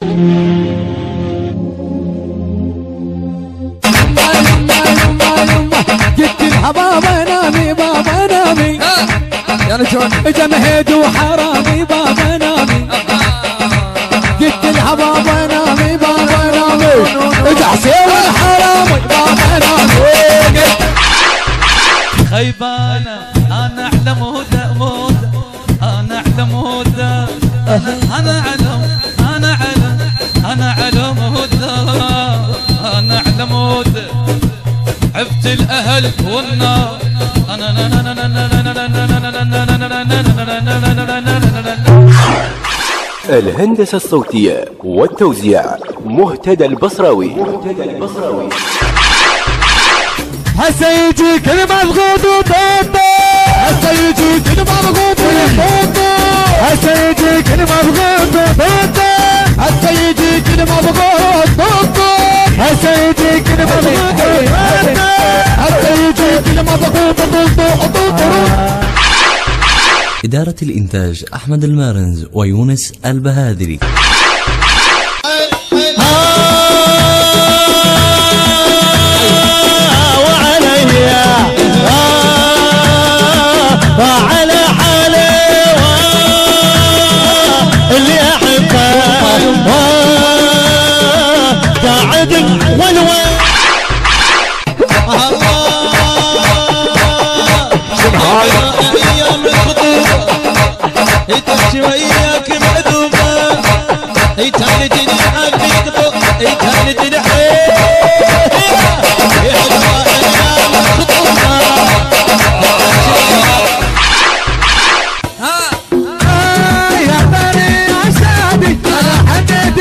جيت الحبابة نامي بابا نامي يا رجل جمهد وحرامي بابا نامي جيت الحبابة نامي بابا نامي حسين الحرامي بابا نامي خيبانة أنا أعلم هدى مودة أنا أعلم هدى أنا علم أنا علم أنا علم هدى أنا أعلم هدى عفت الأهل والنار الهندسة الصوتية والتوزيع مهتدى البصراوي. هسه يجيك المضغوط وطوطو هسه يجيك المضغوط وطوطو هسه يجيك المضغوط وطوطو هسه يجيك المضغوط وطوطو هسه يجيك المضغوط وطوطو هسه يجيك المضغوط وطوطو. إدارة الإنتاج أحمد المارنز ويونس البهادري. وعلى حالي اللي احبه قاعد والوين ايام الخطوبه تمشي وياك مأدوبه تهلجني حبيك فوق تهلجني يا بني عشادي انا حنيت